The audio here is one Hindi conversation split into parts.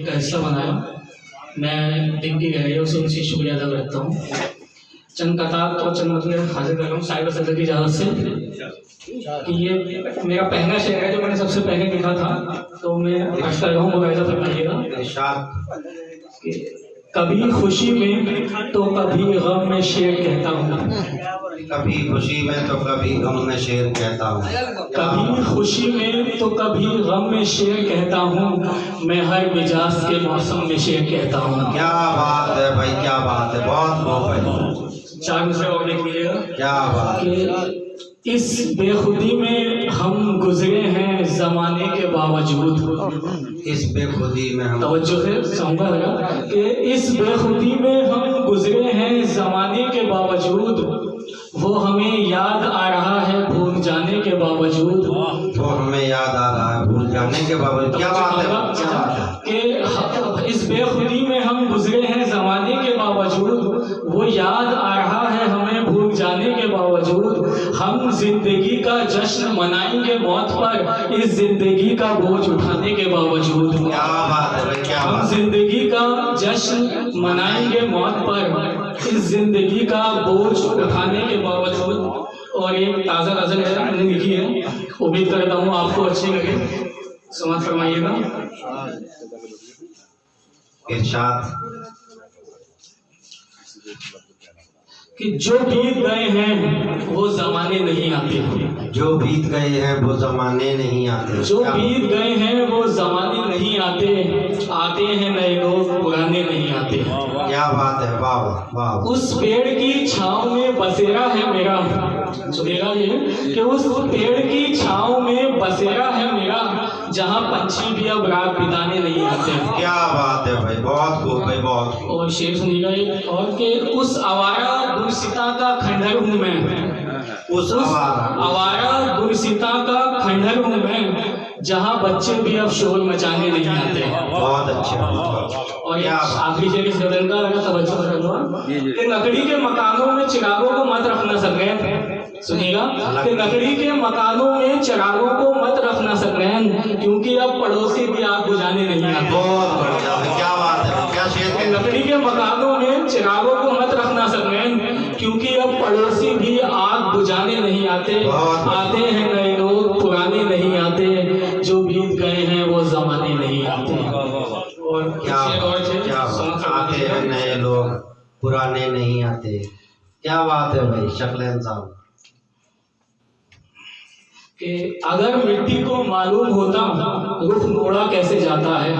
का हिस्सा बनाया। मैं दिन की गहराइयों से उनसे शुक्रिया अदा करता हूँ। चंद कतार और चंद मतले हाजिर कर रहा हूँ साहिब सदर की इजाज़त से कि ये मेरा पहला शेर है जो मैंने सबसे पहले लिखा था, तो मैं अर्ज कर रहा हूँ, मुआवजा फरमाइएगा। कभी खुशी में तो कभी गम में शेर कहता हूँ, कभी खुशी में तो कभी गम में शेर कहता हूँ, कभी खुशी में तो कभी गम में शेर कहता हूँ, मैं हर मिजाज के मौसम में शेर कहता हूँ। क्या बात है भाई, क्या बात है, बहुत खूब है। चार मिसरे और लिख लीजिएगा। क्या बात कि इस बेखुदी में हम गुजरे हैं जमाने के बावजूद, इस बेखुदी में हम तवज्जो से समझा लगा कि इस बेखुदी में हम गुजरे हैं जमाने के बावजूद, वो हमें याद आ रहा है भूल जाने के बावजूद, वो हमें याद आ रहा है भूल जाने के बावजूद। क्या बात है, क्या बात है कि इस बेखुदी में हम गुजरे हैं जमाने के बावजूद, वो याद आ रहा है हमें भूल जाने के बावजूद, हम जिंदगी का जश्न मनाएंगे मौत पर इस जिंदगी का बोझ उठाने के बावजूद। क्या बात है भाई, क्या हम बात है। जिंदगी का जश्न मनाएंगे मौत पर इस जिंदगी का बोझ उठाने के बावजूद। और एक ताज़ा गज़ल है, मैंने लिखी है, उम्मीद करता हूँ आपको अच्छी लगे, समाज फरमाइएगा। इरशाद कि जो बीत गए हैं वो जमाने नहीं आते, जो बीत गए हैं वो जमाने नहीं आते, जो बीत गए हैं वो जमाने नहीं आते, आते हैं नए लोग पुराने नहीं आते। क्या बात है, वाह वाह। उस पेड़ की छाँव में बसेरा है मेरा, सुनिएगा ये, कि उस पेड़ की छाँव में बसेरा है मेरा, जहाँ पंछी भी अब रात बिताने नहीं आते। क्या बात है भाई, बहुत खूब भाई, बहुत खूब। और शेर सुनिएगा ये, और कि उस आवारा दुर्सिता का खंडहर हूँ मैं, उस आवारा दुर्सिता का खंडहर हूँ मैं, जहाँ बच्चे भी अब शोर मचाने नहीं आते। बहुत अच्छे। और ये आखिरी शेर इस गज़ल का तवज्जो करूँगा कि लकड़ी के मकानों में चिरागों को मत रखना सकैन, सुनिएगा, कि लकड़ी के मकानों में चिरागों को मत रखना सकैन, क्योंकि अब पड़ोसी भी आग बुझाने नहीं आते। बहुत बढ़िया, क्या बात है, क्या शेर है। लकड़ी के मकानों में चिरागों को मत रखना सकैन, क्योंकि अब पड़ोसी भी आग बुझाने नहीं आते, आते हैं नए लोग पुराने नहीं आते, जो बीत गए हैं वो जमाने नहीं आते। और क्या आते हैं नए लोग पुराने नहीं आते। क्या बात है भाई शक्लेन साहब। कि अगर मिट्टी को मालूम होता रुख मोड़ा कैसे जाता है,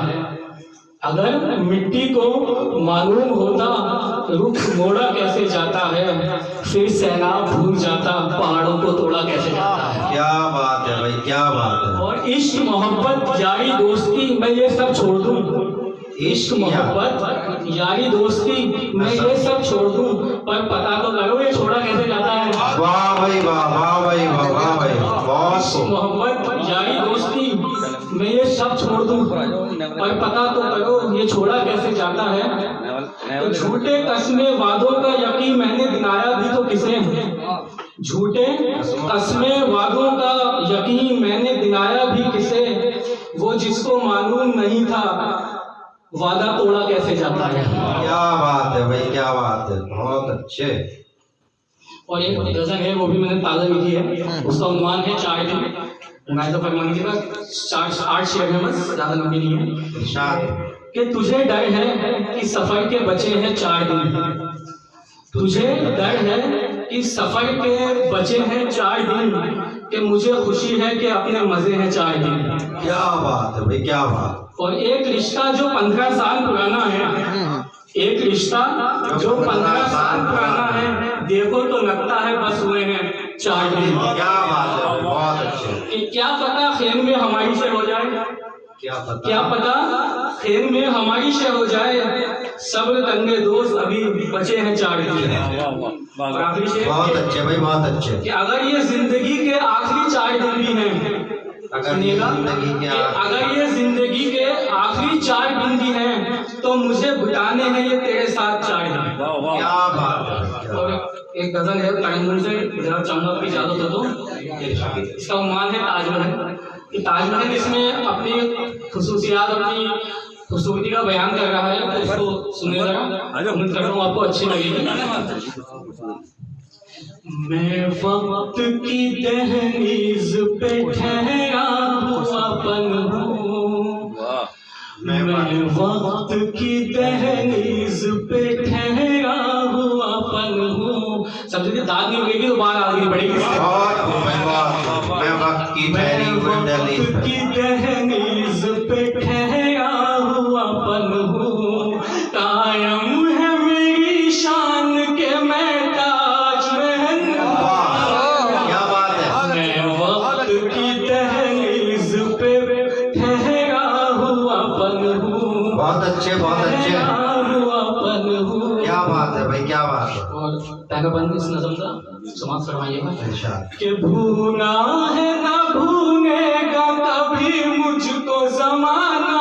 अगर मिट्टी को मालूम होता रुख मोड़ा कैसे जाता है, फिर सैलाब भूल जाता पहाड़ों को तोड़ा कैसे जाता है। क्या बात है भाई, क्या बात है। और इश्क मोहब्बत यारी दोस्ती मैं ये सब छोड़ दूं, इश्क मोहब्बत यारी दोस्ती मैं ये सब छोड़ दूं, पर पता तो करो ये छोड़ा कैसे जाता है। वाह भाई वाह, वाह भाई वाह, वाह भाई बहुत। मोहब्बत यारी दोस्ती मैं ये सब छोड़ दूं, पर पता तो करो ये छोड़ा कैसे जाता है। तो झूठे कस्मे वादों का यकीन मैंने दिलाया भी तो किसे, झूठे कस्मे वादों का यकीन मैंने दिलाया भी किसे, वो जिसको मालूम नहीं था वादा तोड़ा कैसे जाता है। क्या बात है भाई, क्या बात है, बहुत अच्छे। और एक गज़ल है, वो भी मैंने ताज़ा लिखी है, उसका उन्वान है 4 दिन। मैं तो फरमान लीजिएगा, 8 शेर है बस, ज़्यादा लंबी नहीं है। इरशाद कि तुझे डर है कि सफ़र के बचे हैं 4 दिन, तुझे डर है कि सफ़र के बचे हैं 4 दिन, कि मुझे खुशी है कि अपने मज़े हैं 4 दिन। क्या बात है भाई, क्या बात। और एक रिश्ता जो 15 साल पुराना है, एक रिश्ता जो 15 साल पुराना है, देखो तो लगता है बस हुए हैं 4 दिन। क्या बात है, बहुत अच्छे। कि क्या पता खेल में हमारी से हो जाए, क्या पता खेल में हमारी से हो जाए, सब्र करने दोस्त अभी बचे हैं 4 दिन। और आखिरी शेर, बहुत अच्छे भाई, बहुत अच्छे। कि अगर ये जिंदगी के आखिरी 4 दिन भी हैं, सुनिएगा, अगर ये जिंदगी के आखिरी 4 दिन भी हैं, तो मुझे बिताने हैं ये तेरे साथ 4 दिन। क्या बात है। और एक गज़ल है ताजमहल से, जरा चाहूँगा आपकी इजाज़त हो तो। इसका उन्वान है ताजमहल, कि ताजमहल इसमें अपनी खुसूसियात, अपनी खूबसूरती का बयान कर रहा है, तो उसको सुनिए जरा। उम्मीद करता हूँ आपको अच्छी लगेगी। मैं वक्त की दहलीज पे ठहरा हुआ पल हूँ, मैं वक्त की दहलीज पे ठहरा हुआ पल हूँ। सब जगह दाद नहीं लगेगी तो बात आगे बढ़ेगी। मैं वक्त की दहलीज पे ठहरा हुआ पल हूँ, कायम है मेरी शान के मैं ताजमहल। क्या बात है। मैं वक्त की दहलीज पे ठहरा हुआ पल हूँ, बहुत अच्छे हुआ पल हूँ। क्या बात है भाई, क्या बात है। और पैगाबंद इस नज़म का समाप्त फरमाइएगा। इरशाद। कि भूला है ना भूलेगा कभी मुझको ज़माना,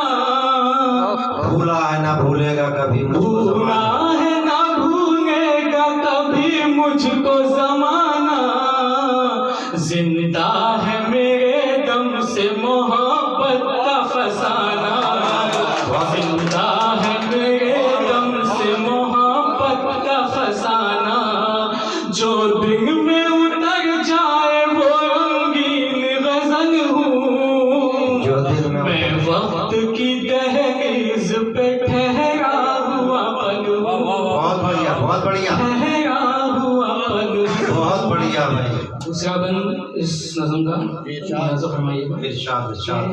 भूला है ना भूलेगा कभी मुझको भूला ज़माना, है ना भूलेगा कभी मुझको ज़माना। जिंदा है मेरे दम से मोहब्बत का फसाना, जिंदा है मेरे दम से मोहब्बत का फसाना। जो दिल में उतर जाए वो रंगीन गजल हूँ, जो दिल में मैं वक्त की दहलीज पे ठहरा हुआ पल हूँ। बहुत बढ़िया, बहुत बढ़िया, ठहरा हुआ पल हूँ। बहुत बढ़िया भाई। दूसरा बंद इस नज़म का मुलाज़ा फरमाइएगा। इरशाद इरशाद।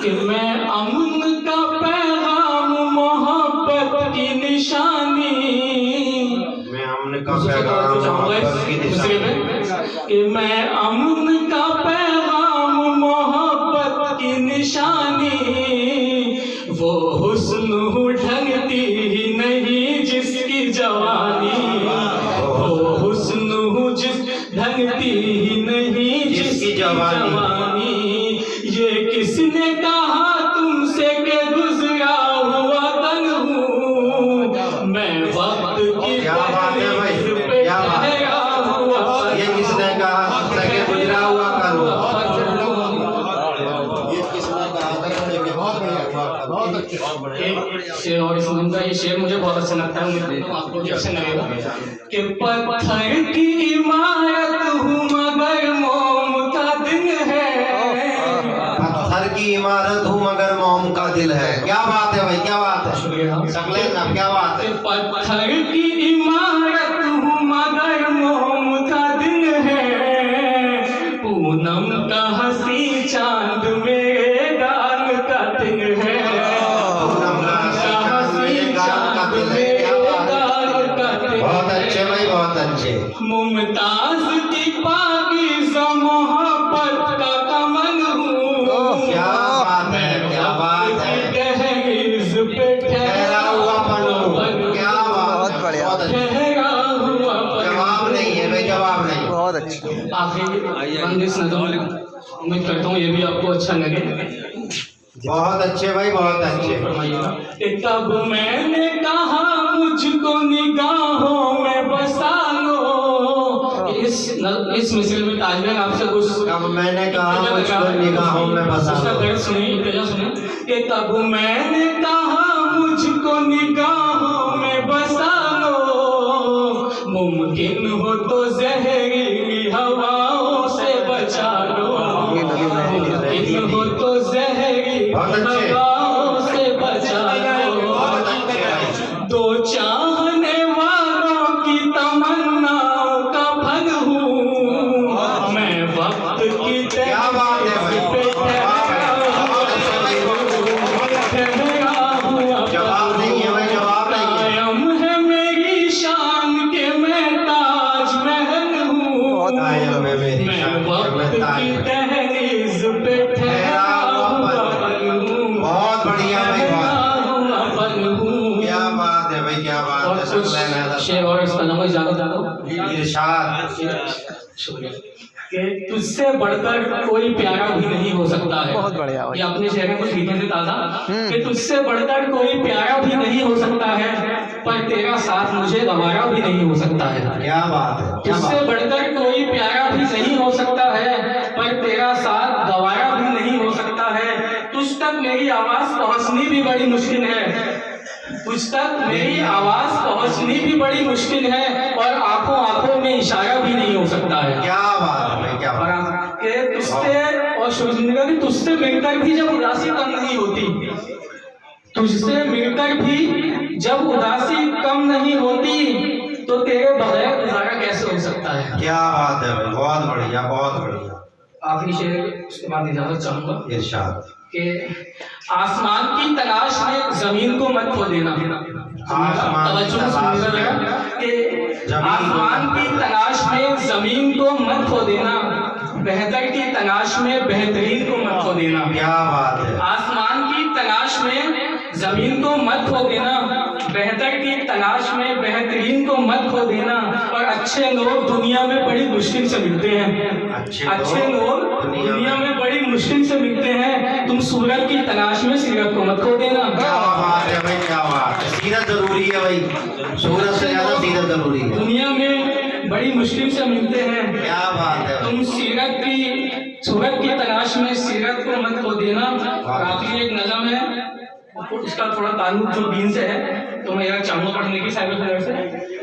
कि मैं अमन का पैगाम मोहब्बत की निशानी, मैं अमन का पैगाम मोहब्बत की निशानी, कि मैं अमन का पैगाम मोहब्बत की निशानी। वो हुस्न ढंगती ही नहीं जिसकी जवानी, वो हुस्न जिस ढंगती ही नहीं जिसकी जवानी। ये किसने कहा तुमसे के गुजरा हुआ तन हूँ, मैं वक्त की क्या बात है भाई, क्या बात है। ये किसने कहा तुमसे के गुजरा हुआ करूँ। शेर और इस नज़म का ये शेर मुझे बहुत अच्छा लगता है, मुझे आपको भी अच्छा लगेगा। कि पत्थर की इमारत हूँ मगर मोम का दिल है, पत्थर की इमारत हूँ मगर मोम का दिल है। क्या बात है भाई, क्या बात है। सकले ना, क्या बात है। पत्थर की इमारत हूँ मगर मोम का दिल है, पूनम का हंसी चांद मेरे गाल का दिल है, पूनम का हंसी चांद का दिल है। क्या बात है। बहुत अच्छे भाई, बहुत अच्छे। मुमताज की पाकीज़ा मोहब्बत का कमल हूँ, क्या बात है, क्या बात है। दहलीज पे ठहरा हुआ पल हूँ। क्या बात है, बहुत अच्छे। ठहरा हुआ पल। जवाब नहीं है भाई, जवाब नहीं। बहुत अच्छा। आखिरी बंद इस नज़म, उम्मीद करता हूँ ये भी आपको अच्छा लगे। बहुत अच्छे भाई, बहुत अच्छे। फरमाइएगा। तब मैंने कहा मुझको निगाहों में बसा लो, इस मिसल में ताजमहल आपसे कुछ। अब मैंने कहा मुझको निगाहों में बसा उसका लो। दर्द सुनिए, तेजा सुनिए। कि तब मैंने कहा मुझको निगाहों में बसा लो, मुमकिन हो तो जहरीली हवाओं से बचा लो, मुमकिन हो तो जहरीली हवाओं से बचा लो। दो चाहने वालों की तमन्नाओं का फल हूँ, मैं वक्त की क्या बात है भाई। जवाब नहीं है भाई, जवाब नहीं है। कायम है मेरी शान के मैं ताजमहल हूँ, कायम है मेरी मैं शान के वक्त मैं की ताजमहल। दहलीज पे ठहरा हुआ पल हूँ। बहुत बढ़िया भाई, बहुत। पल हूँ। क्या बात है भाई, क्या बात और है। कुछ सकले ना शेर और इसका नाम ज्यादा इरशाद। शुक्रिया। कि तुझसे बढ़कर कोई प्यारा भी नहीं हो सकता है। बहुत बढ़िया भाई। ये अपने शहर में कुछ लिखे थे ताजा, कि तुझसे बढ़कर कोई प्यारा भी नहीं हो सकता है, पर तेरा साथ मुझे गवारा भी नहीं हो सकता है। क्या बात है, क्या तुझसे बात है। बढ़कर कोई प्यारा भी नहीं हो सकता है, पर तेरा साथ गवारा भी नहीं हो सकता तक मेरी आवाज पहुंचनी भी बड़ी मुश्किल है, तुझ तक मेरी आवाज पहुंचनी भी बड़ी मुश्किल है, और आंखों आंखों में इशारा भी नहीं हो सकता है। क्या बात है भाई, क्या बात है। कि तुझसे और सुनिएगा कि तुझसे मिलकर भी जब उदासी कम नहीं होती, तुझसे मिलकर भी जब उदासी कम नहीं होती, तो तेरे बगैर गुजारा कैसे हो सकता है। क्या बात है भाई, बहुत बढ़िया, बहुत बढ़िया। आखिरी शेर, उसके बाद इजाजत चाहूंगा। इरशाद। कि आसमान की तलाश में जमीन को मत खो देना। तवज्जो से सुनिएगा जरा कि आसमान की तलाश में जमीन को मत खो देना, बेहतर की तलाश में बेहतरीन को मत खो देना। क्या बात है। आसमान की तलाश में जमीन को मत खो देना, बेहतर की तलाश में बेहतरीन को मत खो देना। और अच्छे लोग दुनिया में बड़ी मुश्किल से मिलते हैं, अच्छे लोग दुनिया में बड़ी मुश्किल से मिलते हैं। तुम सूरत की तलाश में सीरत को मत खो देना। क्या बात है भाई, क्या बात है। सीरत जरूरी है भाई, सूरत से ज्यादा सीरत जरूरी है। दुनिया में बड़ी मुश्किल से मिलते हैं, क्या बात है। तुम सूरत की तलाश में सीरत को मत खो देना। और आखिरी एक नज़म है, इसका थोड़ा ताल्लुक जो दीन से है, तो मैं यार चाहूँगा पढ़ने की साहिब नजर से।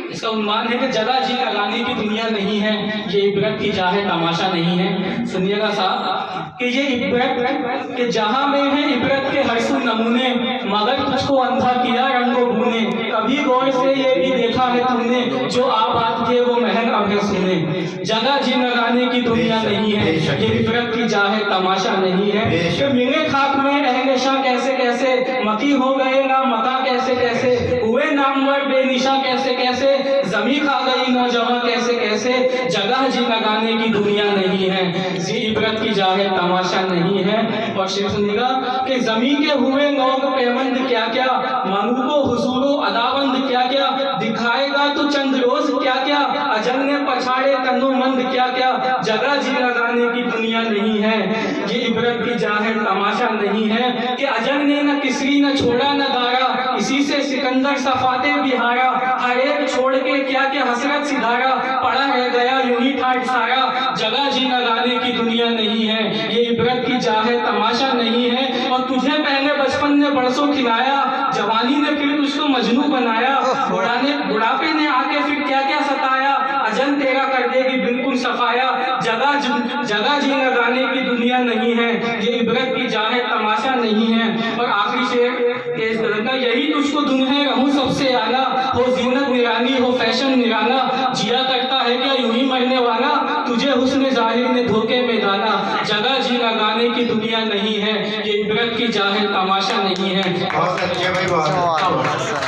इसका उन्मान है कि जगह जी लगाने की दुनिया नहीं है, ये इबरत की जा है, तमाशा नहीं है। सुनिएगा साहब कि ये इबरत के जहां में है इबरत के हर सू नमूने, मगर तुझको अंधा किया रंगो बूने। कभी गौर से ये भी देखा है तूने, जो आबाद थे वो महल अब है सुने। जगह जी लगाने की दुनिया नहीं है, ये इबरत की जा है, तमाशा नहीं है। कि मिले खाक में अहलशा कैसे कैसे, मकी हो गए ना मका कैसे कैसे, हुए नामवर बेनिशा कैसे कैसे, जमी खा गई नौजवान कैसे कैसे। जगह जी लगाने की दुनिया नहीं है, ये इबरत की जा है, तमाशा नहीं है। और शेर सुनिएगा कि जमी के हुए नौक पेवंद क्या क्या, मनु को हुजूरो अदावंद क्या क्या, दिखाएगा तो चंद रोज क्या क्या, अजल ने पछाड़े तनोमंद क्या क्या। जगह जी लगाने की दुनिया नहीं है, ये इबरत की जा है, तमाशा नहीं है। कि अजल ने न किसी न छोड़ा न दारा, इसी से सिकंदर सफाते बिहारा। हर एक छोड़ के क्या क्या हसरत सिधारा, पड़ा रह गया यूं ही ठाट सारा। जगह जी लगाने की दुनिया नहीं है, ये इबरत की जा है, तमाशा नहीं है। और तुझे पहले बचपन ने बरसों खिलाया, जवानी ने फिर तुझको मजनू बनाया, बुढ़ापे ने आके फिर क्या क्या सताया, अजल तेरा कर देगी बिल्कुल सफाया। जगह जी लगाने की दुनिया नहीं है, ये इबरत की जा है, तमाशा नहीं है। और आखिरी शेर का यही तुझको दुनिया रहूं सबसे आला, हो जीनत निरानी हो फैशन निराना, जिया करता है क्या यूं ही मरने वाला, तुझे हुस्न जाहिर ने धोखे में डाला। जगह जी लगाने की दुनिया नहीं है, ये इबरत की जा है, तमाशा नहीं है। बहुत अच्छे भाई, बहुत